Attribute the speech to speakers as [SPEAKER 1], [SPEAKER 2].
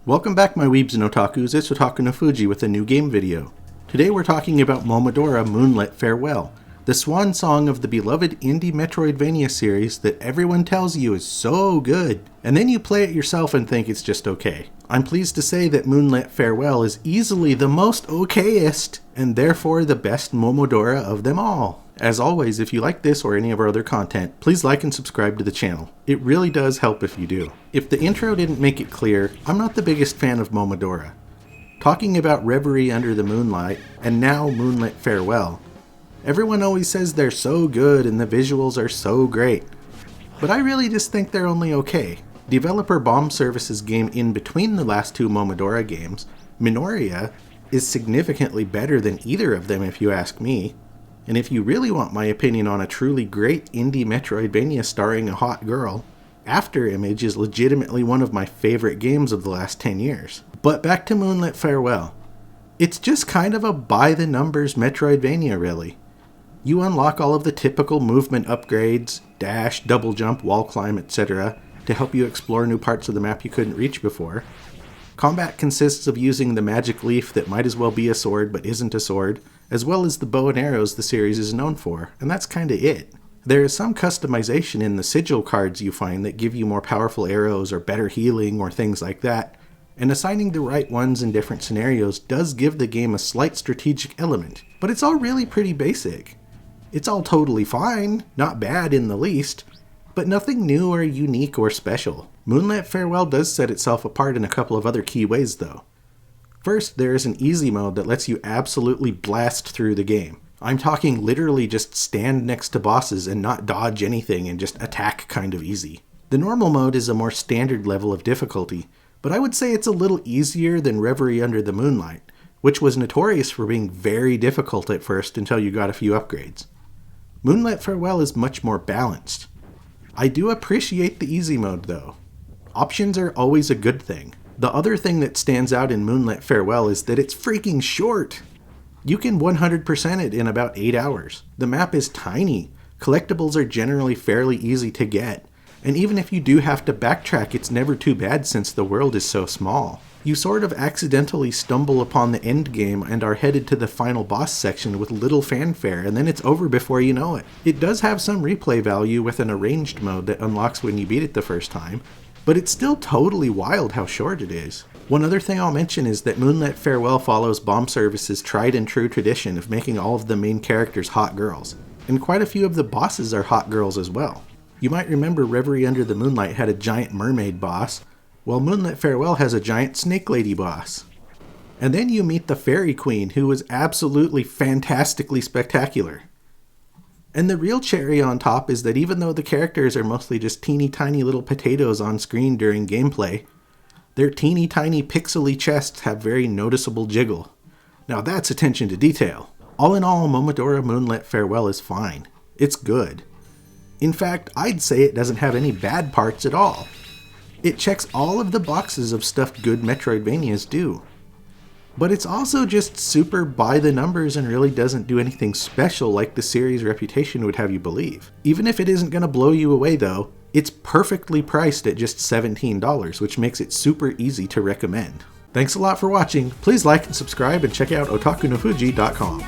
[SPEAKER 1] Welcome back my weebs and otakus, it's Otakunofuji with a new game video. Today we're talking about Momodora Moonlit Farewell, the swan song of the beloved indie Metroidvania series that everyone tells you is so good, and then you play it yourself and think it's just okay. I'm pleased to say that Moonlit Farewell is easily the most OK-est, and therefore the best Momodora of them all. As always, if you like this or any of our other content, please like and subscribe to the channel. It really does help if you do. If the intro didn't make it clear, I'm not the biggest fan of Momodora. Talking about Reverie Under the Moonlight, and now Moonlit Farewell, everyone always says they're so good and the visuals are so great. But I really just think they're only okay. Developer Bomb Service's game in between the last two Momodora games, Minoria, is significantly better than either of them if you ask me. And if you really want my opinion on a truly great indie Metroidvania starring a hot girl, After Image is legitimately one of my favorite games of the last 10 years. But back to Moonlit Farewell. It's just kind of a by-the-numbers Metroidvania, really. You unlock all of the typical movement upgrades, dash, double jump, wall climb, etc., to help you explore new parts of the map you couldn't reach before. Combat consists of using the magic leaf that might as well be a sword but isn't a sword, as well as the bow and arrows the series is known for, and that's kinda it. There is some customization in the sigil cards you find that give you more powerful arrows or better healing or things like that, and assigning the right ones in different scenarios does give the game a slight strategic element, but it's all really pretty basic. It's all totally fine, not bad in the least, but nothing new or unique or special. Moonlit Farewell does set itself apart in a couple of other key ways though. First, there is an easy mode that lets you absolutely blast through the game. I'm talking literally just stand next to bosses and not dodge anything and just attack kind of easy. The normal mode is a more standard level of difficulty, but I would say it's a little easier than Reverie Under the Moonlight, which was notorious for being very difficult at first until you got a few upgrades. Moonlit Farewell is much more balanced. I do appreciate the easy mode though. Options are always a good thing. The other thing that stands out in Moonlit Farewell is that it's freaking short. You can 100% it in about 8 hours. The map is tiny, collectibles are generally fairly easy to get, and even if you do have to backtrack, it's never too bad since the world is so small. You sort of accidentally stumble upon the end game and are headed to the final boss section with little fanfare, and then it's over before you know it. It does have some replay value with an arranged mode that unlocks when you beat it the first time, but it's still totally wild how short it is. One other thing I'll mention is that Moonlit Farewell follows Bomb Service's tried and true tradition of making all of the main characters hot girls, and quite a few of the bosses are hot girls as well. You might remember Reverie Under the Moonlight had a giant mermaid boss, while Moonlit Farewell has a giant snake lady boss. And then you meet the Fairy Queen, who is absolutely fantastically spectacular. And the real cherry on top is that even though the characters are mostly just teeny tiny little potatoes on screen during gameplay, their teeny tiny pixely chests have very noticeable jiggle. Now that's attention to detail. All in all, Momodora Moonlit Farewell is fine. It's good. In fact, I'd say it doesn't have any bad parts at all. It checks all of the boxes of stuff good Metroidvanias do. But it's also just super by the numbers and really doesn't do anything special like the series' reputation would have you believe. Even if it isn't going to blow you away though, it's perfectly priced at just $17, which makes it super easy to recommend. Thanks a lot for watching, please like and subscribe and check out otakunofuji.com.